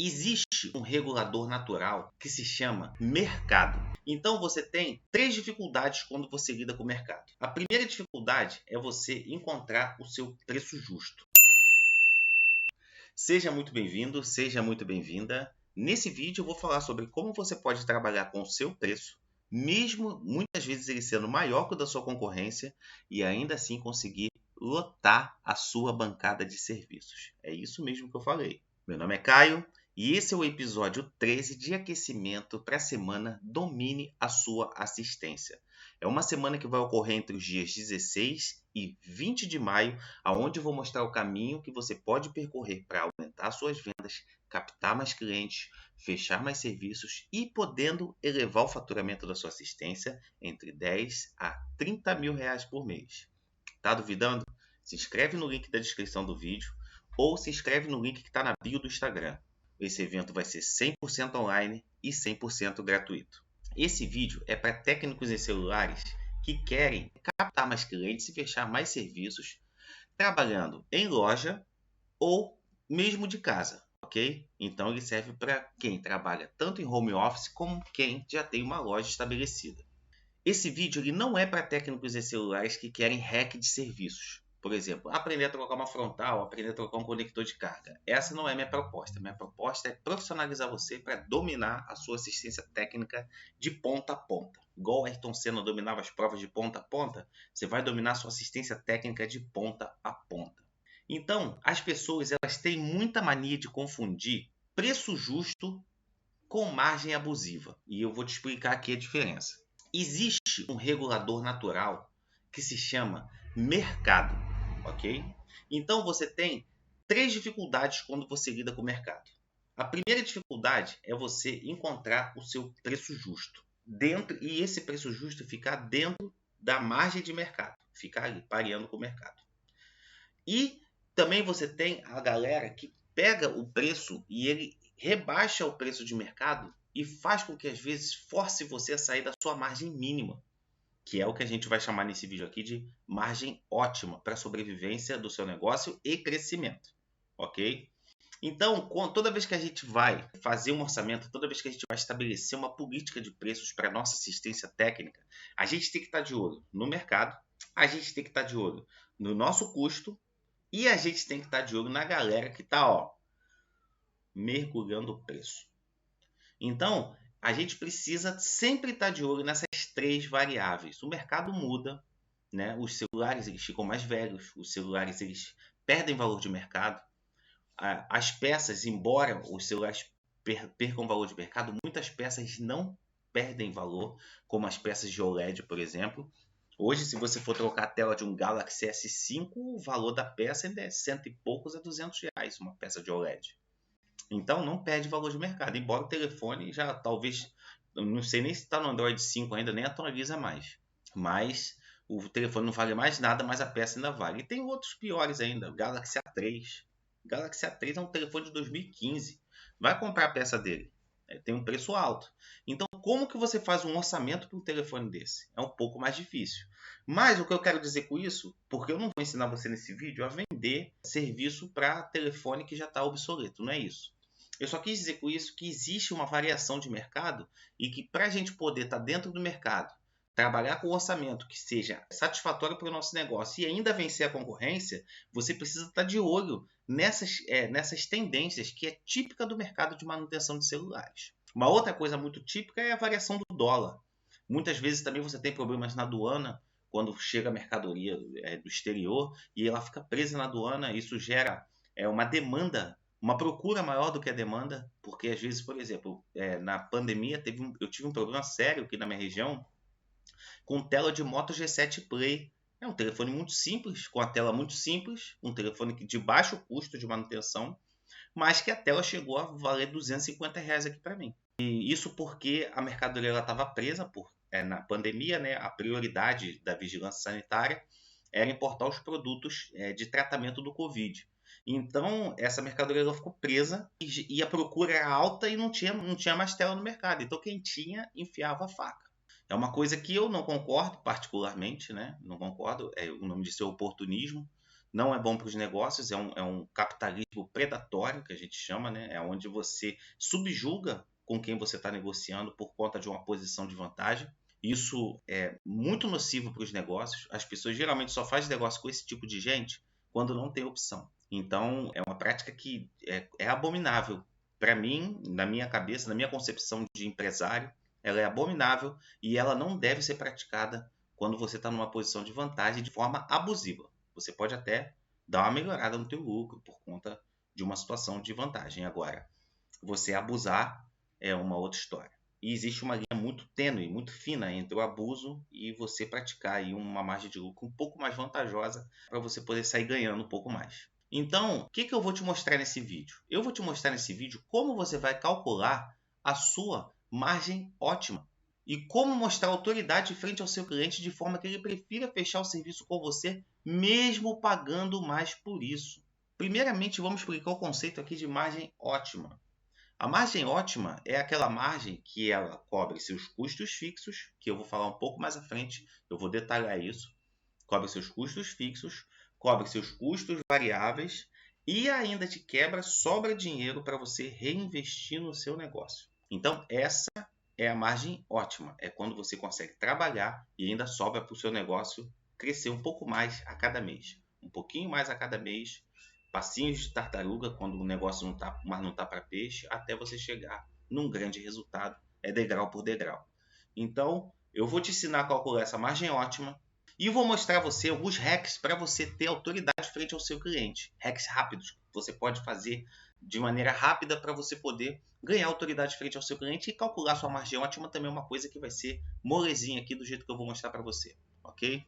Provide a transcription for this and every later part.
Existe um regulador natural que se chama mercado. Então você tem três dificuldades quando você lida com o mercado. A primeira dificuldade é você encontrar o seu preço justo. Seja muito bem-vindo, seja muito bem-vinda. Nesse vídeo eu vou falar sobre como você pode trabalhar com o seu preço, mesmo muitas vezes ele sendo maior que o da sua concorrência, e ainda assim conseguir lotar a sua bancada de serviços. É isso mesmo que eu falei. Meu nome é Caio e esse é o episódio 13 de aquecimento para a semana Domine a Sua Assistência. É uma semana que vai ocorrer entre os dias 16 e 20 de maio, onde eu vou mostrar o caminho que você pode percorrer para aumentar suas vendas, captar mais clientes, fechar mais serviços e podendo elevar o faturamento da sua assistência entre 10 a 30 mil reais por mês. Tá duvidando? Se inscreve no link da descrição do vídeo ou se inscreve no link que está na bio do Instagram. Esse evento vai ser 100% online e 100% gratuito. Esse vídeo é para técnicos em celulares que querem captar mais clientes e fechar mais serviços trabalhando em loja ou mesmo de casa, ok? Então ele serve para quem trabalha tanto em home office como quem já tem uma loja estabelecida. Esse vídeo ele não é para técnicos em celulares que querem hack de serviços. Por exemplo, aprender a trocar uma frontal, aprender a trocar um conector de carga. Essa não é minha proposta. Minha proposta é profissionalizar você para dominar a sua assistência técnica de ponta a ponta. Igual o Ayrton Senna dominava as provas de ponta a ponta, você vai dominar a sua assistência técnica de ponta a ponta. Então, as pessoas elas têm muita mania de confundir preço justo com margem abusiva. E eu vou te explicar aqui a diferença. Existe um regulador natural que se chama mercado, ok? Então você tem três dificuldades quando você lida com o mercado. A primeira dificuldade é você encontrar o seu preço justo e esse preço justo ficar dentro da margem de mercado, ficar ali pareando com o mercado. E também você tem a galera que pega o preço e ele rebaixa o preço de mercado e faz com que às vezes force você a sair da sua margem mínima, que é o que a gente vai chamar nesse vídeo aqui de margem ótima para a sobrevivência do seu negócio e crescimento, ok? Então, toda vez que a gente vai fazer um orçamento, toda vez que a gente vai estabelecer uma política de preços para a nossa assistência técnica, a gente tem que estar de olho no mercado, a gente tem que estar de olho no nosso custo e a gente tem que estar de olho na galera que está mergulhando o preço. Então, a gente precisa sempre estar de olho nessas três variáveis. O mercado muda, né? Os celulares eles ficam mais velhos, os celulares eles perdem valor de mercado. As peças, embora os celulares percam valor de mercado, muitas peças não perdem valor, como as peças de OLED, por exemplo. Hoje, se você for trocar a tela de um Galaxy S5, o valor da peça ainda é cento e poucos a R$200, uma peça de OLED. Então, não perde valor de mercado, embora o telefone já talvez, não sei nem se está no Android 5 ainda, nem atualiza mais. Mas o telefone não vale mais nada, mas a peça ainda vale. E tem outros piores ainda, o Galaxy A3. O Galaxy A3 é um telefone de 2015. Vai comprar a peça dele. Tem um preço alto. Então, como que você faz um orçamento para um telefone desse? É um pouco mais difícil. Mas o que eu quero dizer com isso, porque eu não vou ensinar você nesse vídeo a vender serviço para telefone que já está obsoleto, não é isso. Eu só quis dizer com isso que existe uma variação de mercado e que para a gente poder estar dentro do mercado, trabalhar com um orçamento que seja satisfatório para o nosso negócio e ainda vencer a concorrência, você precisa estar de olho nessas tendências que é típica do mercado de manutenção de celulares. Uma outra coisa muito típica é a variação do dólar. Muitas vezes também você tem problemas na aduana, quando chega a mercadoria do exterior e ela fica presa na aduana, isso gera uma demanda, uma procura maior do que a demanda, porque às vezes, por exemplo, na pandemia eu tive um problema sério aqui na minha região com tela de Moto G7 Play. É um telefone muito simples, com a tela muito simples, um telefone de baixo custo de manutenção, mas que a tela chegou a valer R$250 aqui para mim. E isso porque a mercadoria estava presa na pandemia, né? A prioridade da vigilância sanitária era importar os produtos de tratamento do Covid. Então, essa mercadoria ela ficou presa e a procura era alta e não tinha mais tela no mercado. Então, quem tinha, enfiava a faca. É uma coisa que eu não concordo particularmente, né? Não concordo. O nome disso é oportunismo. não é bom para os negócios, é um capitalismo predatório, que a gente chama, né? É onde você subjuga com quem você está negociando por conta de uma posição de vantagem. Isso é muito nocivo para os negócios. As pessoas geralmente só fazem negócio com esse tipo de gente quando não tem opção. Então, é uma prática que é abominável. Para mim, na minha cabeça, na minha concepção de empresário, ela é abominável e ela não deve ser praticada quando você está numa posição de vantagem de forma abusiva. Você pode até dar uma melhorada no teu lucro por conta de uma situação de vantagem. Agora, você abusar é uma outra história. E existe uma linha muito tênue, muito fina entre o abuso e você praticar aí uma margem de lucro um pouco mais vantajosa para você poder sair ganhando um pouco mais. Então, o que eu vou te mostrar nesse vídeo? Eu vou te mostrar nesse vídeo como você vai calcular a sua margem ótima e como mostrar autoridade frente ao seu cliente de forma que ele prefira fechar o serviço com você, mesmo pagando mais por isso. Primeiramente, vamos explicar o conceito aqui de margem ótima. A margem ótima é aquela margem que ela cobre seus custos fixos, que eu vou falar um pouco mais à frente, eu vou detalhar isso. Cobre seus custos fixos, cobre seus custos variáveis e ainda te quebra, sobra dinheiro para você reinvestir no seu negócio. Então, essa é a margem ótima. É quando você consegue trabalhar e ainda sobra para o seu negócio crescer um pouco mais a cada mês. Um pouquinho mais a cada mês, passinhos de tartaruga quando o negócio não tá para peixe, até você chegar num grande resultado. É degrau por degrau. Então, eu vou te ensinar a calcular essa margem ótima e vou mostrar a você alguns hacks para você ter autoridade frente ao seu cliente. Hacks rápidos que você pode fazer de maneira rápida para você poder ganhar autoridade frente ao seu cliente e calcular sua margem ótima também é uma coisa que vai ser molezinha aqui do jeito que eu vou mostrar para você, ok?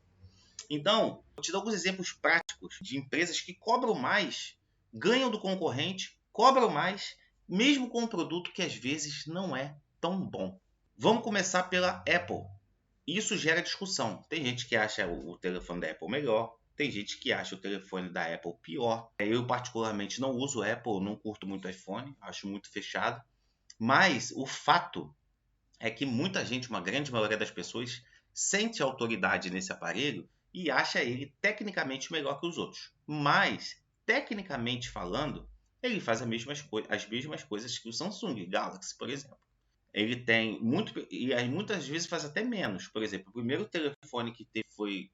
Então, vou te dar alguns exemplos práticos de empresas que cobram mais, ganham do concorrente, cobram mais, mesmo com um produto que às vezes não é tão bom. Vamos começar pela Apple. Isso gera discussão. Tem gente que acha o telefone da Apple melhor, tem gente que acha o telefone da Apple pior. Eu particularmente não uso Apple, não curto muito iPhone, acho muito fechado. Mas o fato é que muita gente, uma grande maioria das pessoas, sente autoridade nesse aparelho e acha ele tecnicamente melhor que os outros. Mas, tecnicamente falando, ele faz as mesmas coisas que o Samsung Galaxy, por exemplo. Ele tem muito, e aí muitas vezes faz até menos. Por exemplo, o primeiro telefone que teve foi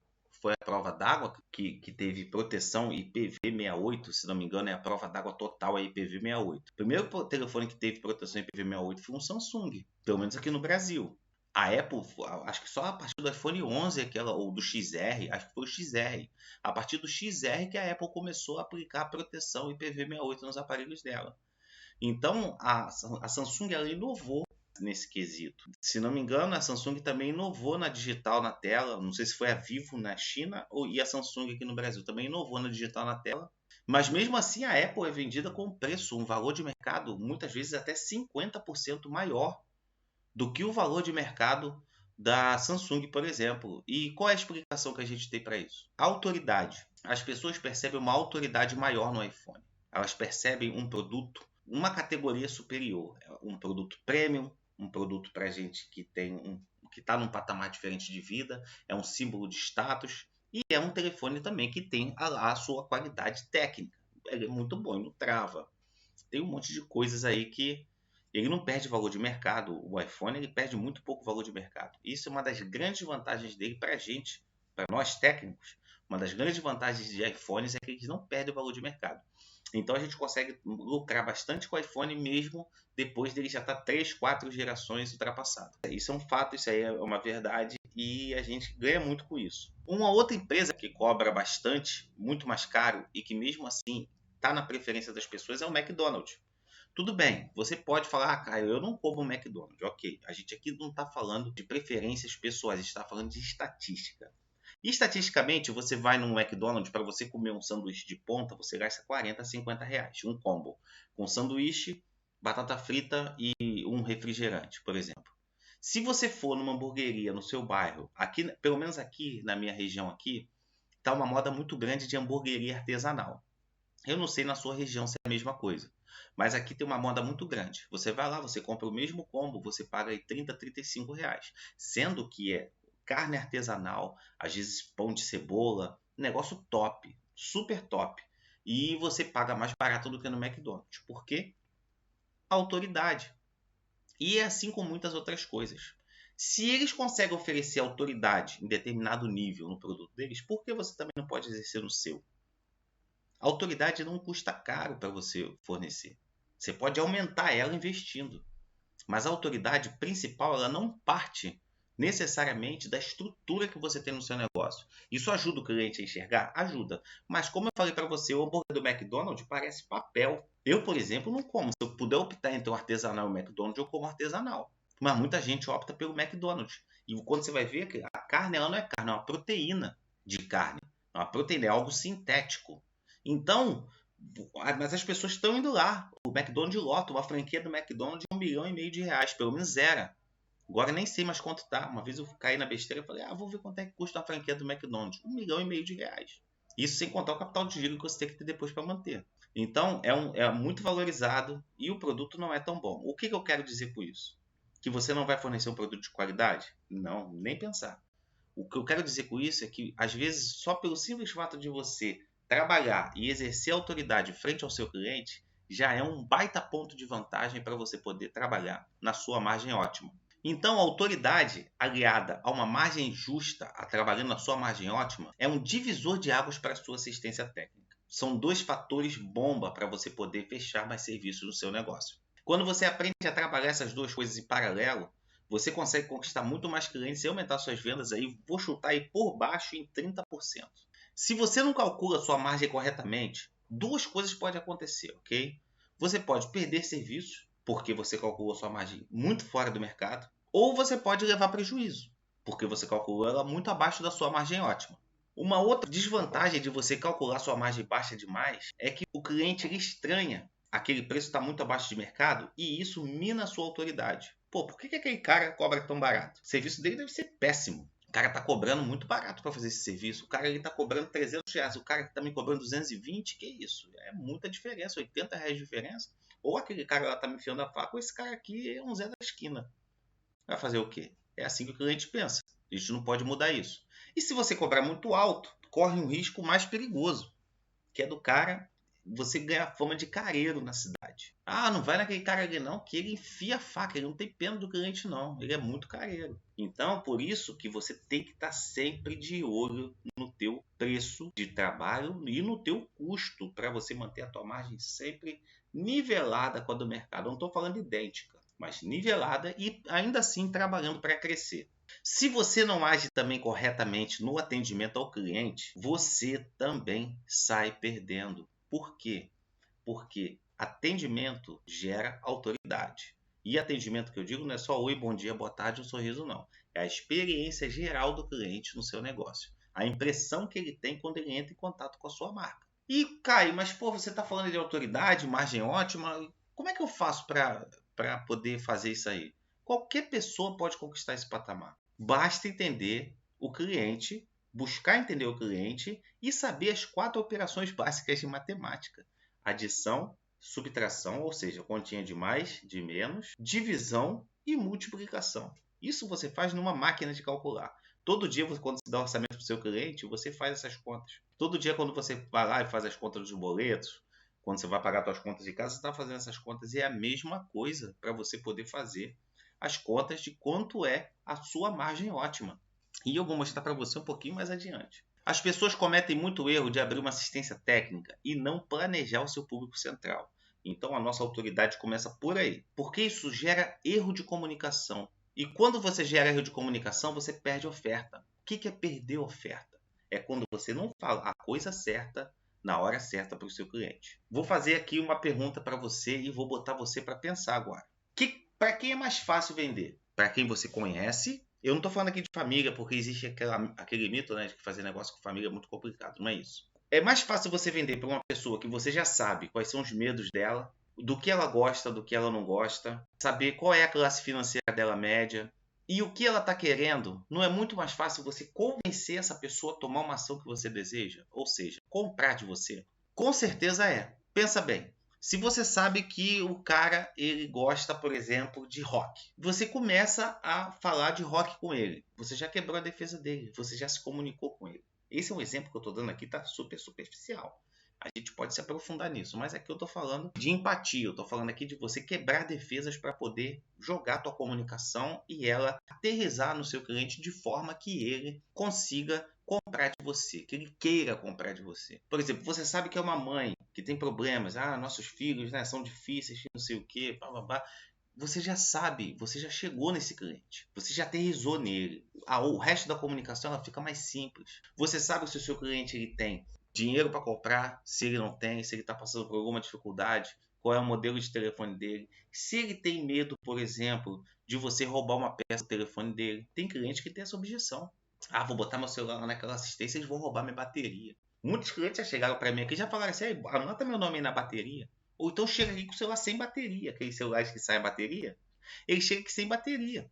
a prova d'água, que teve proteção IPv68, se não me engano, é a prova d'água total, é IPv68. O primeiro telefone que teve proteção IPv68 foi um Samsung, pelo menos aqui no Brasil. A Apple, acho que só a partir do iPhone 11, ou do XR, acho que foi o XR. A partir do XR que a Apple começou a aplicar a proteção IPv68 nos aparelhos dela. Então, a Samsung ela inovou nesse quesito. Se não me engano, a Samsung também inovou na digital na tela. Não sei se foi a Vivo na China e a Samsung aqui no Brasil também inovou na digital na tela. Mas mesmo assim, a Apple é vendida com um valor de mercado muitas vezes até 50% maior do que o valor de mercado da Samsung, por exemplo. E qual é a explicação que a gente tem para isso? A autoridade. As pessoas percebem uma autoridade maior no iPhone. Elas percebem um produto, uma categoria superior, um produto premium, um produto para gente que que está num patamar diferente de vida, é um símbolo de status e é um telefone também que tem a sua qualidade técnica. Ele é muito bom, ele não trava. Tem um monte de coisas aí que ele não perde valor de mercado. O iPhone ele perde muito pouco valor de mercado. Isso é uma das grandes vantagens dele para a gente, para nós técnicos. Uma das grandes vantagens de iPhones é que eles não perdem o valor de mercado. Então a gente consegue lucrar bastante com o iPhone mesmo depois dele já estar 3, 4 gerações ultrapassado. Isso é um fato, isso aí é uma verdade e a gente ganha muito com isso. Uma outra empresa que cobra bastante, muito mais caro e que mesmo assim está na preferência das pessoas é o McDonald's. Tudo bem, você pode falar, Caio, eu não como McDonald's. Ok, a gente aqui não está falando de preferências pessoais, a gente está falando de estatística. E estatisticamente, você vai num McDonald's, para você comer um sanduíche de ponta, você gasta 40 a 50 reais, um combo. Com sanduíche, batata frita e um refrigerante, por exemplo. Se você for numa hamburgueria no seu bairro, aqui, pelo menos aqui na minha região aqui, está uma moda muito grande de hamburgueria artesanal. Eu não sei na sua região se é a mesma coisa, mas aqui tem uma moda muito grande. Você vai lá, você compra o mesmo combo, você paga aí 30, 35 reais. Sendo que é carne artesanal, às vezes pão de cebola, negócio top. super top. E você paga mais barato do que no McDonald's. Por quê? Autoridade. E é assim com muitas outras coisas. Se eles conseguem oferecer autoridade em determinado nível no produto deles, por que você também não pode exercer no seu? A autoridade não custa caro para você fornecer. Você pode aumentar ela investindo. Mas a autoridade principal, ela não parte necessariamente da estrutura que você tem no seu negócio. Isso ajuda o cliente a enxergar? Ajuda. Mas como eu falei para você, o hambúrguer do McDonald's parece papel. Eu, por exemplo, não como. Se eu puder optar entre o artesanal e o McDonald's, eu como artesanal. Mas muita gente opta pelo McDonald's. E quando você vai ver que a carne, ela não é carne, é uma proteína de carne. É uma proteína, é algo sintético. Então, mas as pessoas estão indo lá. O McDonald's lota, uma franquia do McDonald's é R$ 1,5 milhão, pelo menos era. Agora nem sei mais quanto tá. Uma vez eu caí na besteira e falei, vou ver quanto é que custa a franquia do McDonald's. R$ 1,5 milhão. Isso sem contar o capital de giro que você tem que ter depois para manter. Então, é muito valorizado e o produto não é tão bom. O que eu quero dizer com isso? Que você não vai fornecer um produto de qualidade? Não, nem pensar. O que eu quero dizer com isso é que, às vezes, só pelo simples fato de você trabalhar e exercer autoridade frente ao seu cliente, já é um baita ponto de vantagem para você poder trabalhar na sua margem ótima. Então, a autoridade aliada a uma margem justa, a trabalhando na sua margem ótima, é um divisor de águas para a sua assistência técnica. São dois fatores bomba para você poder fechar mais serviços no seu negócio. Quando você aprende a trabalhar essas duas coisas em paralelo, você consegue conquistar muito mais clientes e aumentar suas vendas aí, vou chutar aí por baixo em 30%. Se você não calcula sua margem corretamente, duas coisas podem acontecer, ok? Você pode perder serviços, porque você calculou sua margem muito fora do mercado, ou você pode levar prejuízo, porque você calculou ela muito abaixo da sua margem ótima. Uma outra desvantagem de você calcular sua margem baixa demais é que o cliente ele estranha aquele preço está muito abaixo de mercado e isso mina a sua autoridade. Pô, por que aquele cara cobra tão barato? O serviço dele deve ser péssimo. O cara tá cobrando muito barato para fazer esse serviço. O cara ele tá cobrando R$ 300. O cara que tá me cobrando 220, que isso? É muita diferença, R$ 80 de diferença. Ou aquele cara lá tá me enfiando a faca, ou esse cara aqui é um Zé da esquina. Vai fazer o quê? É assim que o cliente pensa. A gente não pode mudar isso. E se você cobrar muito alto, corre um risco mais perigoso, que é do cara você ganhar fama de careiro na cidade. Não vai naquele cara ali não, que ele enfia a faca, ele não tem pena do cliente não, ele é muito careiro. Então, por isso que você tem que estar sempre de olho no teu preço de trabalho e no teu custo, para você manter a tua margem sempre nivelada com a do mercado. Eu não estou falando idêntica, mas nivelada e ainda assim trabalhando para crescer. Se você não age também corretamente no atendimento ao cliente, você também sai perdendo. Por quê? Porque atendimento gera autoridade. E atendimento que eu digo não é só oi, bom dia, boa tarde, um sorriso, não. É a experiência geral do cliente no seu negócio. A impressão que ele tem quando ele entra em contato com a sua marca. E, Caio, mas você está falando de autoridade, margem ótima. Como é que eu faço para poder fazer isso aí? Qualquer pessoa pode conquistar esse patamar. Basta entender o cliente, buscar entender o cliente e saber as 4 operações básicas de matemática. Adição, subtração, ou seja, continha de mais, de menos, divisão e multiplicação. Isso você faz numa máquina de calcular. Todo dia, quando você dá orçamento para o seu cliente, você faz essas contas. Todo dia, quando você vai lá e faz as contas dos boletos, quando você vai pagar suas contas de casa, você está fazendo essas contas e é a mesma coisa para você poder fazer as contas de quanto é a sua margem ótima. E eu vou mostrar para você um pouquinho mais adiante. As pessoas cometem muito erro de abrir uma assistência técnica e não planejar o seu público central. Então a nossa autoridade começa por aí, porque isso gera erro de comunicação. E quando você gera erro de comunicação, você perde oferta. O que é perder oferta? É quando você não fala a coisa certa na hora certa para o seu cliente. Vou fazer aqui uma pergunta para você e vou botar você para pensar agora. Para quem é mais fácil vender? Para quem você conhece. Eu não estou falando aqui de família, porque existe aquele mito, né, de que fazer negócio com família é muito complicado. Não é isso. É mais fácil você vender para uma pessoa que você já sabe quais são os medos dela, do que ela gosta, do que ela não gosta, saber qual é a classe financeira dela média e o que ela está querendo. Não é muito mais fácil você convencer essa pessoa a tomar uma ação que você deseja? Ou seja, comprar de você? Com certeza é. Pensa bem. Se você sabe que o cara ele gosta, por exemplo, de rock, você começa a falar de rock com ele. Você já quebrou a defesa dele, você já se comunicou com ele. Esse é um exemplo que eu estou dando aqui, está super superficial. A gente pode se aprofundar nisso, mas aqui eu estou falando de empatia, eu estou falando aqui de você quebrar defesas para poder jogar a tua comunicação e ela aterrissar no seu cliente de forma que ele consiga comprar de você, que ele queira comprar de você. Por exemplo, você sabe que é uma mãe que tem problemas, nossos filhos, né, são difíceis, não sei o quê, blá, blá, blá. Você já sabe, você já chegou nesse cliente, você já aterrissou nele. O resto da comunicação ela fica mais simples. Você sabe se o seu cliente ele tem dinheiro para comprar, se ele não tem, se ele está passando por alguma dificuldade, qual é o modelo de telefone dele. Se ele tem medo, por exemplo, de você roubar uma peça do telefone dele. Tem cliente que tem essa objeção. Vou botar meu celular lá naquela assistência e eles vão roubar minha bateria. Muitos clientes já chegaram para mim aqui e já falaram assim, anota meu nome aí na bateria. Ou então chega aqui com o celular sem bateria, aqueles celulares que saem a bateria. Ele chega aqui sem bateria.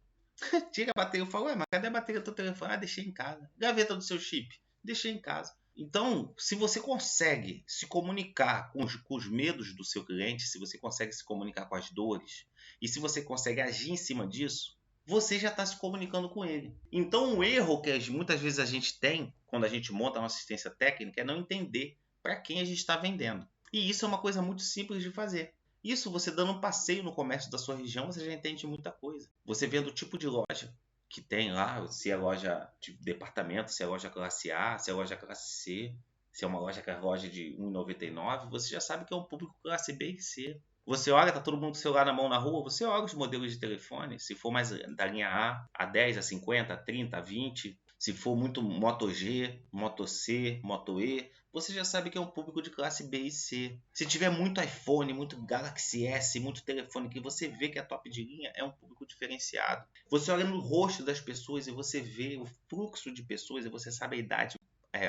Tira a bateria e fala, mas cadê a bateria do teu telefone? Deixei em casa. Gaveta do seu chip? Deixei em casa. Então, se você consegue se comunicar com os medos do seu cliente, se você consegue se comunicar com as dores, e se você consegue agir em cima disso, você já está se comunicando com ele. Então, o erro que muitas vezes a gente tem quando a gente monta uma assistência técnica é não entender para quem a gente está vendendo. E isso é uma coisa muito simples de fazer. Isso você dando um passeio no comércio da sua região, você já entende muita coisa. Você vendo o tipo de loja que tem lá, se é loja de departamento, se é loja classe A, se é loja classe C, se é uma loja que é loja de R$1,99, você já sabe que é um público classe B e C. Você olha, tá todo mundo com o celular na mão na rua, você olha os modelos de telefone, se for mais da linha A 10, a 50, a 30, a 20, se for muito Moto G, Moto C, Moto E, você já sabe que é um público de classe B e C. Se tiver muito iPhone, muito Galaxy S, muito telefone que você vê que é top de linha, é um público diferenciado. Você olha no rosto das pessoas e você vê o fluxo de pessoas e você sabe a idade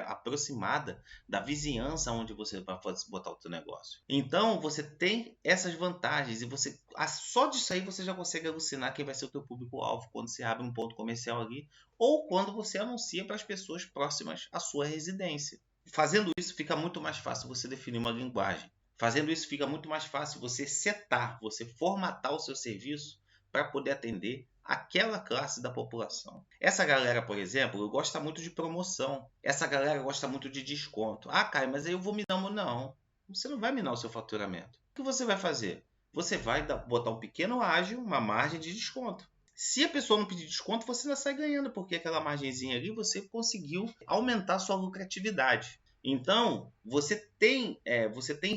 aproximada da vizinhança onde você vai botar o seu negócio. Então você tem essas vantagens e você só disso aí você já consegue alucinar quem vai ser o teu público-alvo quando você abre um ponto comercial ali ou quando você anuncia para as pessoas próximas à sua residência. Fazendo isso fica muito mais fácil você definir uma linguagem. Fazendo isso fica muito mais fácil você setar, você formatar o seu serviço para poder atender aquela classe da população. Essa galera, por exemplo, gosta muito de promoção. Essa galera gosta muito de desconto. Caio, mas aí eu vou minar. Não, você não vai minar o seu faturamento. O que você vai fazer? Você vai botar um pequeno ágio, uma margem de desconto. Se a pessoa não pedir desconto, você ainda sai ganhando, porque aquela margenzinha ali você conseguiu aumentar a sua lucratividade. Então, você tem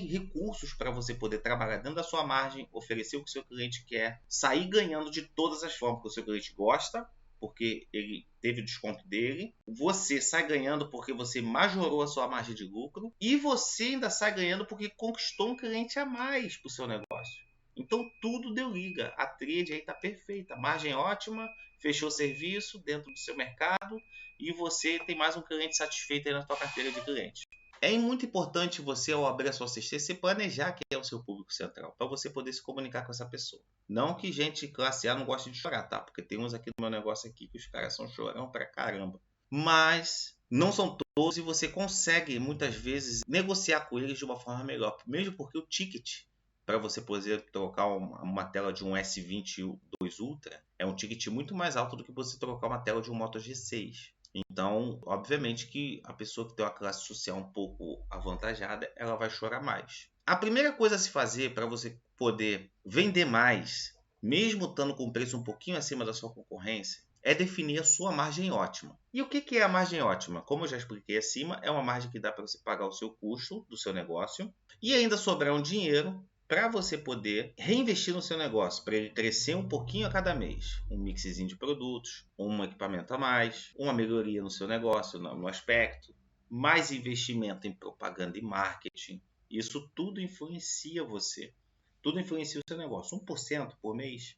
recursos para você poder trabalhar dentro da sua margem, oferecer o que o seu cliente quer, sair ganhando de todas as formas que o seu cliente gosta, porque ele teve o desconto dele. Você sai ganhando porque você majorou a sua margem de lucro. E você ainda sai ganhando porque conquistou um cliente a mais para o seu negócio. Então, tudo deu liga. A trade aí está perfeita. Margem ótima, fechou o serviço dentro do seu mercado e você tem mais um cliente satisfeito aí na sua carteira de clientes. É muito importante você, ao abrir a sua assistência, planejar quem é o seu público central, para você poder se comunicar com essa pessoa. Não que gente classe A não goste de chorar, tá? Porque tem uns aqui no meu negócio aqui que os caras são chorão pra caramba. Mas não são todos e você consegue, muitas vezes, negociar com eles de uma forma melhor. Mesmo porque o ticket para você poder trocar uma tela de um S22 Ultra é um ticket muito mais alto do que você trocar uma tela de um Moto G6. Então, obviamente que a pessoa que tem uma classe social um pouco avantajada, ela vai chorar mais. A primeira coisa a se fazer para você poder vender mais, mesmo estando com um preço um pouquinho acima da sua concorrência, é definir a sua margem ótima. E o que é a margem ótima? Como eu já expliquei acima, é uma margem que dá para você pagar o seu custo do seu negócio e ainda sobrar um dinheiro para você poder reinvestir no seu negócio, para ele crescer um pouquinho a cada mês. Um mixzinho de produtos, um equipamento a mais, uma melhoria no seu negócio, no aspecto, mais investimento em propaganda e marketing. Isso tudo influencia você. Tudo influencia o seu negócio. 1% por mês,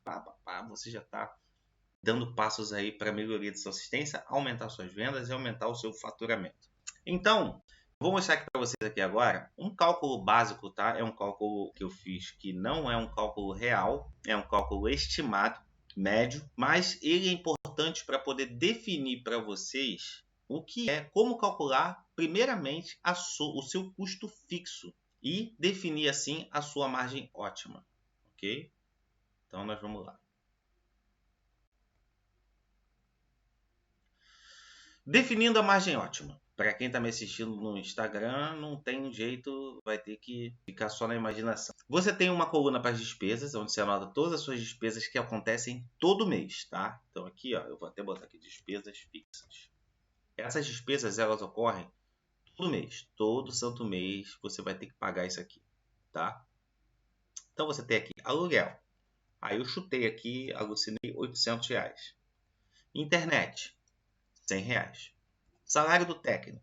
você já está dando passos aí para a melhoria de sua assistência, aumentar suas vendas e aumentar o seu faturamento. Então, vou mostrar aqui para vocês aqui agora um cálculo básico, tá? É um cálculo que eu fiz que não é um cálculo real, é um cálculo estimado, médio, mas ele é importante para poder definir para vocês o que é, como calcular, primeiramente, o seu custo fixo e definir assim a sua margem ótima, ok? Então, nós vamos lá. Definindo a margem ótima. Para quem está me assistindo no Instagram, não tem jeito, vai ter que ficar só na imaginação. Você tem uma coluna para as despesas, onde você anota todas as suas despesas que acontecem todo mês, tá? Então aqui, ó, eu vou até botar aqui despesas fixas. Essas despesas, elas ocorrem todo mês. Todo santo mês você vai ter que pagar isso aqui, tá? Então você tem aqui aluguel. Aí eu chutei aqui, alucinei R$800. Internet, R$100. Salário do técnico.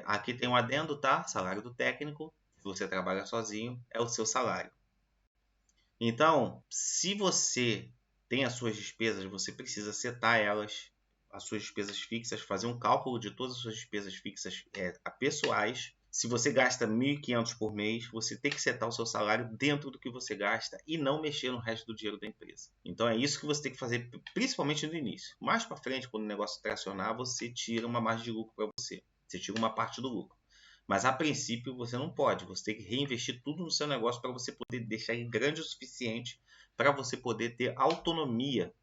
Aqui tem um adendo, tá? Salário do técnico, se você trabalha sozinho, é o seu salário. Então, se você tem as suas despesas, você precisa setar elas, as suas despesas fixas, fazer um cálculo de todas as suas despesas fixas pessoais. Se você gasta R$1.500 por mês, você tem que setar o seu salário dentro do que você gasta e não mexer no resto do dinheiro da empresa. Então é isso que você tem que fazer, principalmente no início. Mais para frente, quando o negócio tracionar, você tira uma margem de lucro para você. Você tira uma parte do lucro. Mas a princípio você não pode. Você tem que reinvestir tudo no seu negócio para você poder deixar ele grande o suficiente para você poder ter autonomia,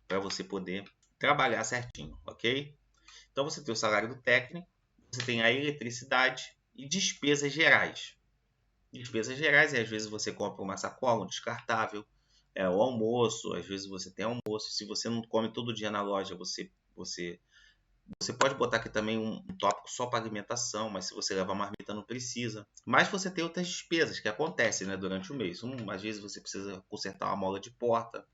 para você poder trabalhar certinho, ok? Então você tem o salário do técnico, você tem a eletricidade e despesas gerais. Despesas gerais, às vezes você compra uma sacola, um descartável, o almoço, às vezes você tem almoço. Se você não come todo dia na loja, você pode botar aqui também um tópico só para alimentação, mas se você levar marmita não precisa. Mas você tem outras despesas que acontecem, né, durante o mês. Às vezes você precisa consertar uma mola de porta.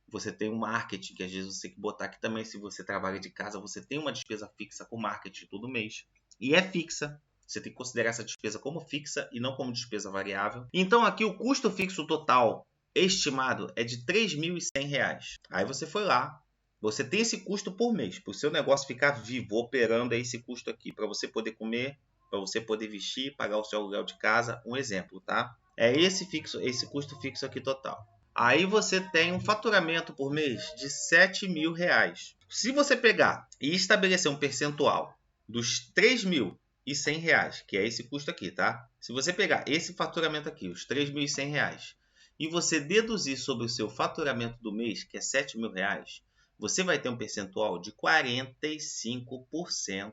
Você tem um marketing, que às vezes você tem que botar aqui também. Se você trabalha de casa, você tem uma despesa fixa com marketing todo mês. E é fixa. Você tem que considerar essa despesa como fixa e não como despesa variável. Então aqui o custo fixo total estimado é de R$3.100. Aí você foi lá. Você tem esse custo por mês. Para o seu negócio ficar vivo, operando, é esse custo aqui. Para você poder comer, para você poder vestir, pagar o seu aluguel de casa. Um exemplo, tá? É esse custo fixo aqui total. Aí você tem um faturamento por mês de R$7.000. Se você pegar e estabelecer um percentual dos R$3.100, que é esse custo aqui, tá? Se você pegar esse faturamento aqui, os R$3.100, e você deduzir sobre o seu faturamento do mês, que é R$7.000, você vai ter um percentual de 45%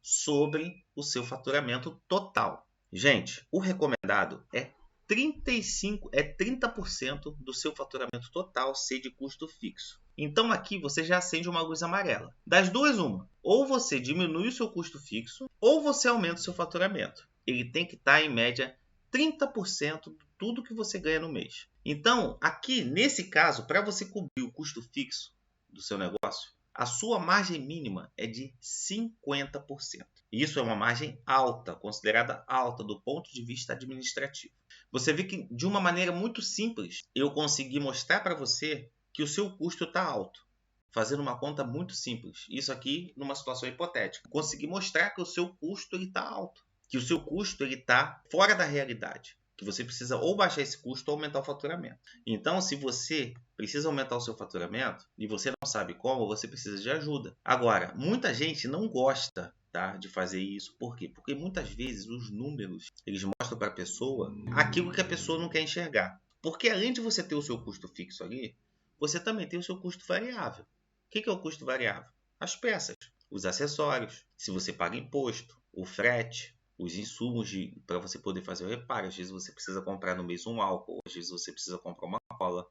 sobre o seu faturamento total. Gente, o recomendado é 30% do seu faturamento total ser de custo fixo. Então aqui você já acende uma luz amarela. Das duas, uma. Ou você diminui o seu custo fixo, ou você aumenta o seu faturamento. Ele tem que estar em média 30% de tudo que você ganha no mês. Então, aqui nesse caso, para você cobrir o custo fixo do seu negócio, a sua margem mínima é de 50%. Isso é uma margem alta, considerada alta do ponto de vista administrativo. Você vê que de uma maneira muito simples, eu consegui mostrar para você que o seu custo está alto. Fazendo uma conta muito simples. Isso aqui numa situação hipotética. Consegui mostrar que o seu custo está alto. Que o seu custo está fora da realidade. Que você precisa ou baixar esse custo ou aumentar o faturamento. Então, se você precisa aumentar o seu faturamento e você não sabe como, você precisa de ajuda. Agora, muita gente não gosta, tá, de fazer isso. Por quê? Porque muitas vezes os números eles mostram para a pessoa aquilo que a pessoa não quer enxergar. Porque além de você ter o seu custo fixo ali, você também tem o seu custo variável. O que é o custo variável? As peças, os acessórios, se você paga imposto, o frete, os insumos para você poder fazer o reparo. Às vezes você precisa comprar no mês um álcool, às vezes você precisa comprar uma cola.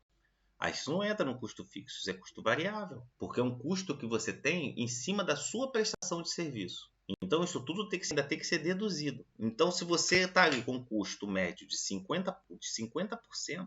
Aí isso não entra no custo fixo, isso é custo variável, porque é um custo que você tem em cima da sua prestação de serviço. Então isso tudo ainda tem que ser deduzido. Então se você está ali com um custo médio de 50%,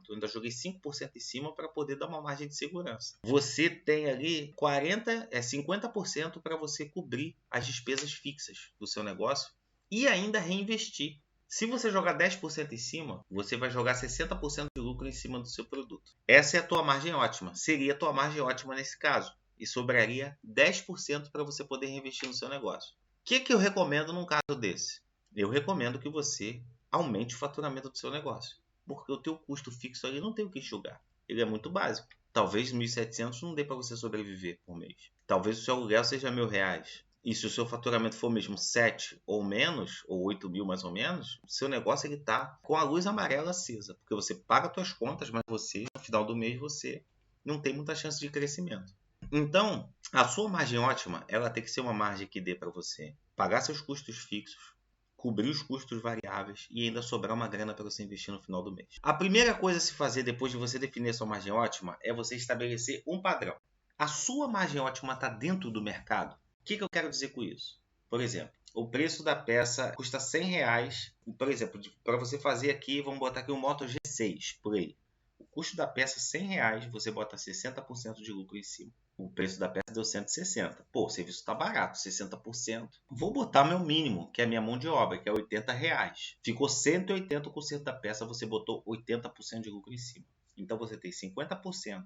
eu ainda joguei 5% em cima para poder dar uma margem de segurança. Você tem ali 50% para você cobrir as despesas fixas do seu negócio e ainda reinvestir. Se você jogar 10% em cima, você vai jogar 60% de lucro em cima do seu produto. Essa é a tua margem ótima. Seria a tua margem ótima nesse caso. E sobraria 10% para você poder reinvestir no seu negócio. O que eu recomendo num caso desse? Eu recomendo que você aumente o faturamento do seu negócio. Porque o teu custo fixo ali não tem o que enxugar. Ele é muito básico. Talvez 1.700 não dê para você sobreviver por mês. Talvez o seu aluguel seja R$1.000. E se o seu faturamento for mesmo 7 ou menos, ou 8.000 mais ou menos, o seu negócio está com a luz amarela acesa. Porque você paga suas contas, mas você, no final do mês, você não tem muita chance de crescimento. Então, a sua margem ótima, ela tem que ser uma margem que dê para você pagar seus custos fixos, cobrir os custos variáveis e ainda sobrar uma grana para você investir no final do mês. A primeira coisa a se fazer depois de você definir a sua margem ótima é você estabelecer um padrão. A sua margem ótima está dentro do mercado? O que eu quero dizer com isso? Por exemplo, o preço da peça custa R$100. Por exemplo, para você fazer aqui, vamos botar aqui um Moto G6 por aí. O custo da peça R$100, você bota 60% de lucro em cima. O preço da peça deu 160. Pô, o serviço está barato, 60%. Vou botar meu mínimo, que é a minha mão de obra, que é R$80. Ficou 180% da peça, você botou 80% de lucro em cima. Então você tem 50%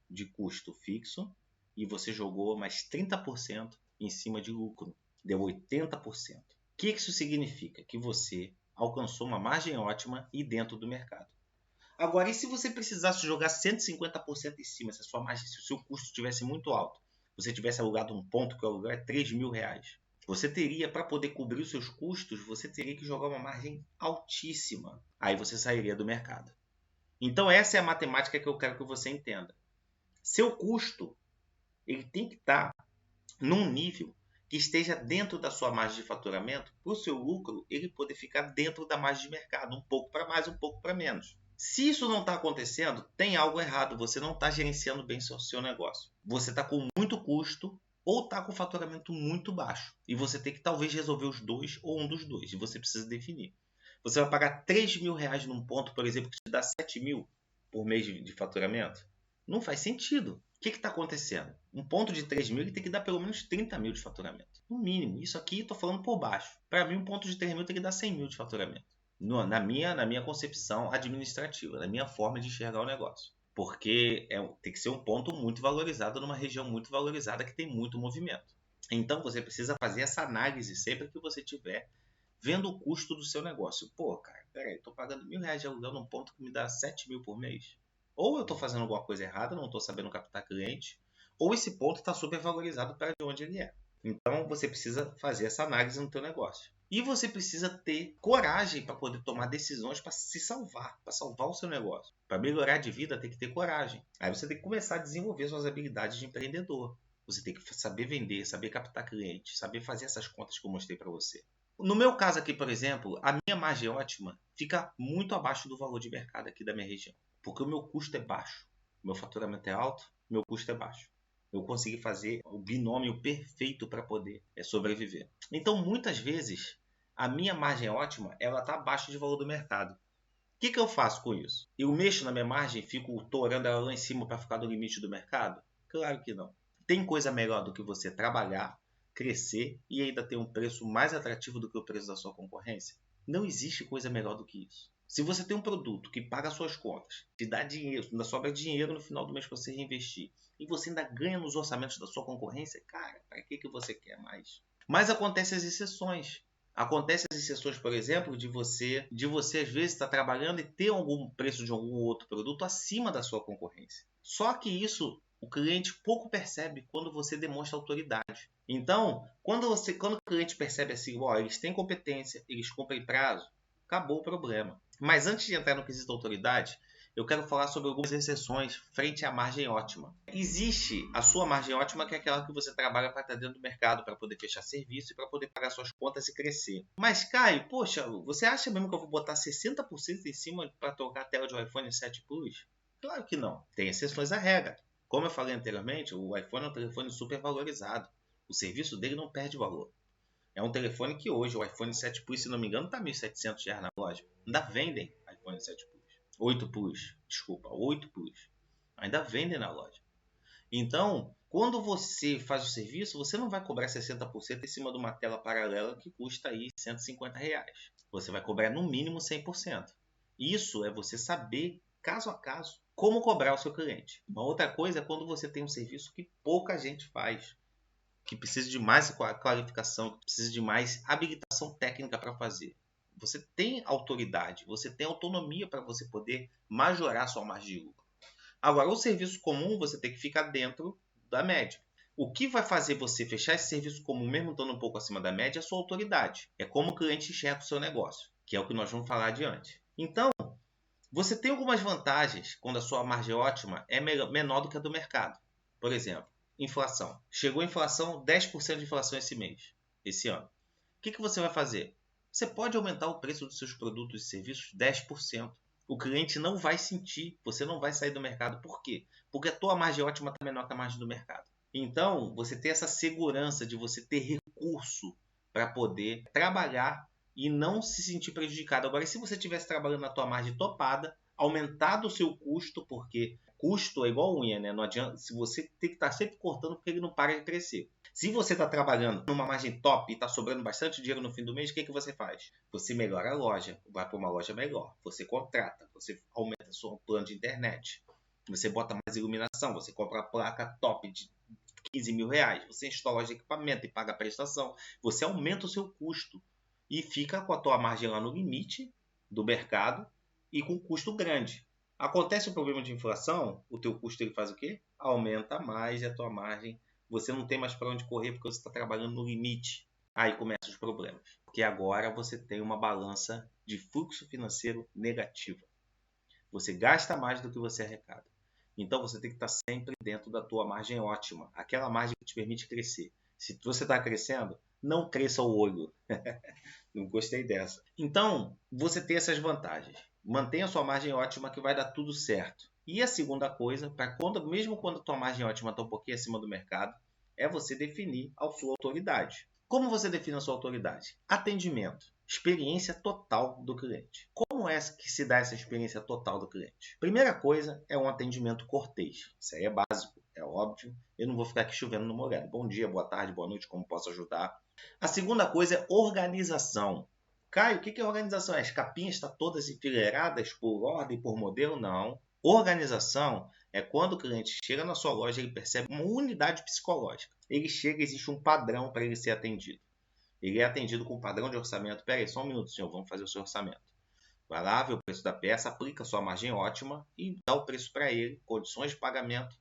de custo fixo e você jogou mais 30% em cima de lucro. Deu 80%. O que isso significa? Que você alcançou uma margem ótima e dentro do mercado. Agora, e se você precisasse jogar 150% em cima, se a sua margem, se o seu custo estivesse muito alto, você tivesse alugado um ponto que o aluguel é R$3.000, você teria, para poder cobrir os seus custos, você teria que jogar uma margem altíssima. Aí você sairia do mercado. Então essa é a matemática que eu quero que você entenda. Seu custo, ele tem que estar num nível que esteja dentro da sua margem de faturamento, para o seu lucro ele poder ficar dentro da margem de mercado, um pouco para mais, um pouco para menos. Se isso não está acontecendo, tem algo errado, você não está gerenciando bem o seu negócio. Você está com muito custo ou está com faturamento muito baixo. E você tem que talvez resolver os dois ou um dos dois, e você precisa definir. Você vai pagar R$3.000 num ponto, por exemplo, que te dá 7.000 por mês de faturamento? Não faz sentido. O que está acontecendo? Um ponto de 3.000 ele tem que dar pelo menos 30.000 de faturamento. No mínimo. Isso aqui estou falando por baixo. Para mim, um ponto de 3.000 tem que dar 100.000 de faturamento. Na minha concepção administrativa, na minha forma de enxergar o negócio. Porque tem que ser um ponto muito valorizado numa região muito valorizada que tem muito movimento. Então você precisa fazer essa análise sempre que você tiver vendo o custo do seu negócio. Pô, cara, peraí, estou pagando R$1.000 de aluguel num ponto que me dá 7.000 por mês. Ou eu estou fazendo alguma coisa errada, não estou sabendo captar cliente, ou esse ponto está super valorizado para de onde ele é. Então você precisa fazer essa análise no teu negócio. E você precisa ter coragem para poder tomar decisões para se salvar, para salvar o seu negócio. Para melhorar de vida tem que ter coragem. Aí você tem que começar a desenvolver suas habilidades de empreendedor. Você tem que saber vender, saber captar clientes, saber fazer essas contas que eu mostrei para você. No meu caso aqui, por exemplo, a minha margem ótima fica muito abaixo do valor de mercado aqui da minha região. Porque o meu custo é baixo. Meu faturamento é alto, meu custo é baixo. Eu consegui fazer o binômio perfeito para poder sobreviver. Então, muitas vezes, a minha margem ótima ela está abaixo do valor do mercado. O que eu faço com isso? Eu mexo na minha margem, fico torando ela lá em cima para ficar no limite do mercado? Claro que não. Tem coisa melhor do que você trabalhar, crescer e ainda ter um preço mais atrativo do que o preço da sua concorrência? Não existe coisa melhor do que isso. Se você tem um produto que paga suas contas, te dá dinheiro, ainda sobra dinheiro no final do mês para você reinvestir, e você ainda ganha nos orçamentos da sua concorrência, cara, para que você quer mais? Mas acontecem as exceções. Acontecem as exceções, por exemplo, de você às vezes estar trabalhando e ter algum preço de algum outro produto acima da sua concorrência. Só que isso o cliente pouco percebe quando você demonstra autoridade. Então, quando o cliente percebe assim, ó, eles têm competência, eles cumprem prazo, acabou o problema. Mas antes de entrar no quesito autoridade, eu quero falar sobre algumas exceções frente à margem ótima. Existe a sua margem ótima, que é aquela que você trabalha para estar dentro do mercado, para poder fechar serviço e para poder pagar suas contas e crescer. Mas, Caio, poxa, você acha mesmo que eu vou botar 60% em cima para trocar a tela de um iPhone 7 Plus? Claro que não. Tem exceções à regra. Como eu falei anteriormente, o iPhone é um telefone super valorizado. O serviço dele não perde valor. É um telefone que hoje, o iPhone 7 Plus, se não me engano, está R$ 1.700 na loja. Ainda vendem iPhone 7 Plus. 8 Plus, desculpa, 8 Plus. Ainda vendem na loja. Então, quando você faz o serviço, você não vai cobrar 60% em cima de uma tela paralela que custa aí R$150. Você vai cobrar no mínimo 100%. Isso é você saber, caso a caso, como cobrar o seu cliente. Uma outra coisa é quando você tem um serviço que pouca gente faz, que precisa de mais qualificação, que precisa de mais habilitação técnica para fazer. Você tem autoridade, você tem autonomia para você poder majorar sua margem de lucro. Agora, o serviço comum, você tem que ficar dentro da média. O que vai fazer você fechar esse serviço comum, mesmo estando um pouco acima da média, é a sua autoridade. É como o cliente enxerga o seu negócio, que é o que nós vamos falar adiante. Então, você tem algumas vantagens quando a sua margem ótima é menor do que a do mercado. Por exemplo, inflação. Chegou a inflação, 10% de inflação esse mês, esse ano. O que você vai fazer? Você pode aumentar o preço dos seus produtos e serviços 10%. O cliente não vai sentir, você não vai sair do mercado. Por quê? Porque a tua margem ótima está menor que a margem do mercado. Então, você tem essa segurança de você ter recurso para poder trabalhar e não se sentir prejudicado. Agora, se você estivesse trabalhando na tua margem topada, aumentado o seu custo, porque custo é igual unha, né? Não adianta, se você tem que estar sempre cortando porque ele não para de crescer. Se você está trabalhando numa margem top e está sobrando bastante dinheiro no fim do mês, o que você faz? Você melhora a loja, vai para uma loja melhor, você contrata, você aumenta o seu plano de internet, você bota mais iluminação, você compra a placa top de 15 mil reais, você instala de equipamento e paga a prestação, você aumenta o seu custo e fica com a tua margem lá no limite do mercado e com custo grande. Acontece o problema de inflação, o teu custo ele faz o quê? Aumenta mais a tua margem. Você não tem mais para onde correr porque você está trabalhando no limite. Aí começam os problemas. Porque agora você tem uma balança de fluxo financeiro negativa. Você gasta mais do que você arrecada. Então você tem que estar sempre dentro da tua margem ótima. Aquela margem que te permite crescer. Se você está crescendo, não cresça o olho. Não gostei dessa. Então, você tem essas vantagens. Mantenha a sua margem ótima que vai dar tudo certo. E a segunda coisa, mesmo quando a tua margem ótima está um pouquinho acima do mercado, é você definir a sua autoridade. Como você define a sua autoridade? Atendimento. Experiência total do cliente. Como é que se dá essa experiência total do cliente? Primeira coisa é um atendimento cortês. Isso aí é básico, é óbvio. Eu não vou ficar aqui chovendo no molhado. Bom dia, boa tarde, boa noite, como posso ajudar? A segunda coisa é organização. Caio, o que é organização? As capinhas estão todas enfileiradas por ordem, por modelo? Não. Organização é quando o cliente chega na sua loja e ele percebe uma unidade psicológica. Ele chega, existe um padrão para ele ser atendido. Ele é atendido com padrão de orçamento. Espera aí, só um minuto, senhor, vamos fazer o seu orçamento. Vai lá, vê o preço da peça, aplica a sua margem ótima e dá o preço para ele, condições de pagamento.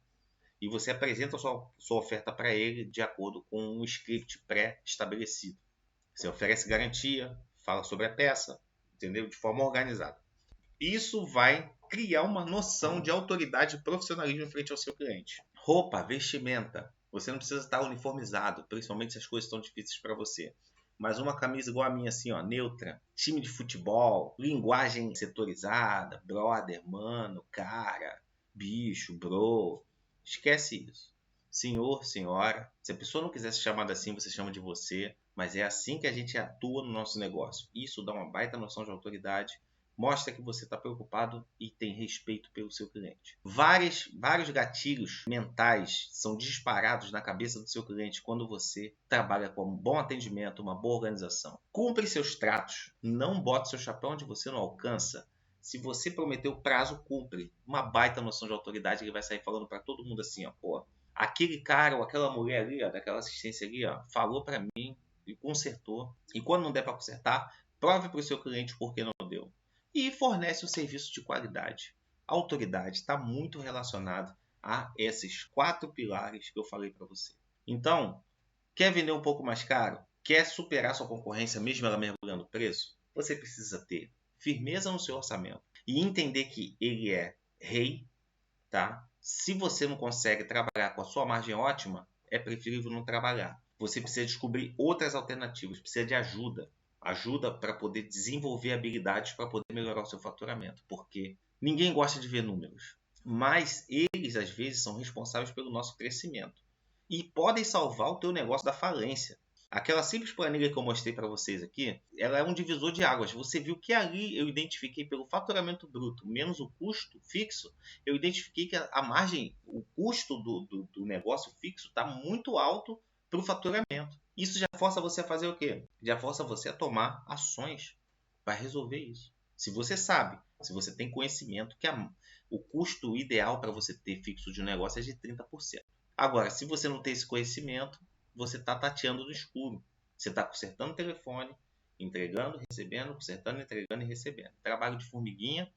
E você apresenta a sua oferta para ele de acordo com um script pré-estabelecido. Você oferece garantia, fala sobre a peça, entendeu? De forma organizada. Isso vai criar uma noção de autoridade e profissionalismo frente ao seu cliente. Roupa, vestimenta. Você não precisa estar uniformizado, principalmente se as coisas estão difíceis para você. Mas uma camisa igual a minha, assim, ó, neutra, time de futebol, linguagem setorizada, brother, mano, cara, bicho, bro. Esquece isso. Senhor, senhora. Se a pessoa não quiser ser chamada assim, você chama de você. Mas é assim que a gente atua no nosso negócio. Isso dá uma baita noção de autoridade. Mostra que você está preocupado e tem respeito pelo seu cliente. Vários gatilhos mentais são disparados na cabeça do seu cliente quando você trabalha com um bom atendimento, uma boa organização. Cumpre seus tratos. Não bote seu chapéu onde você não alcança. Se você prometeu prazo, cumpre. Uma baita noção de autoridade, ele vai sair falando para todo mundo assim, ó, pô, aquele cara ou aquela mulher ali, ó, daquela assistência ali, ó, falou para mim e consertou. E quando não der para consertar, prove para o seu cliente por que não deu. E fornece um serviço de qualidade. A autoridade está muito relacionada a esses 4 pilares que eu falei para você. Então, quer vender um pouco mais caro? Quer superar sua concorrência mesmo ela mergulhando o preço? Você precisa ter firmeza no seu orçamento e entender que ele é rei, tá? Se você não consegue trabalhar com a sua margem ótima, é preferível não trabalhar. Você precisa descobrir outras alternativas, precisa de ajuda. Ajuda para poder desenvolver habilidades para poder melhorar o seu faturamento. Porque ninguém gosta de ver números, mas eles às vezes são responsáveis pelo nosso crescimento e podem salvar o teu negócio da falência. Aquela simples planilha que eu mostrei para vocês aqui, ela é um divisor de águas. Você viu que ali eu identifiquei pelo faturamento bruto menos o custo fixo, eu identifiquei que a margem, o custo do negócio fixo está muito alto para o faturamento. Isso já força você a fazer o quê? Já força você a tomar ações para resolver isso. Se você sabe, se você tem conhecimento que o custo ideal para você ter fixo de um negócio é de 30%. Agora, se você não tem esse conhecimento, você está tateando no escuro. Você está consertando o telefone, entregando, recebendo, consertando, entregando e recebendo. Trabalho de formiguinha,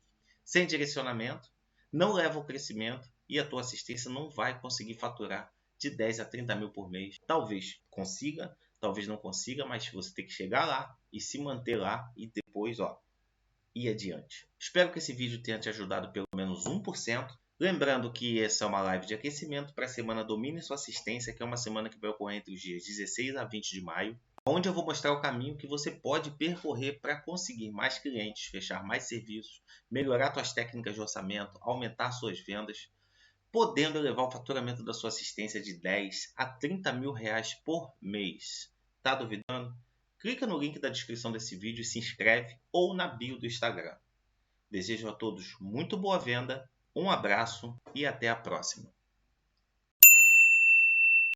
sem direcionamento, não leva ao crescimento e a tua assistência não vai conseguir faturar de 10 a 30 mil por mês. Talvez consiga, talvez não consiga, mas você tem que chegar lá e se manter lá e depois ir adiante. Espero que esse vídeo tenha te ajudado pelo menos 1%. Lembrando que essa é uma live de aquecimento para a semana Domine Sua Assistência, que é uma semana que vai ocorrer entre os dias 16 a 20 de maio, onde eu vou mostrar o caminho que você pode percorrer para conseguir mais clientes, fechar mais serviços, melhorar suas técnicas de orçamento, aumentar suas vendas, podendo elevar o faturamento da sua assistência de 10 a 30 mil reais por mês. Tá duvidando? Clica no link da descrição desse vídeo e se inscreve ou na bio do Instagram. Desejo a todos muito boa venda, um abraço e até a próxima.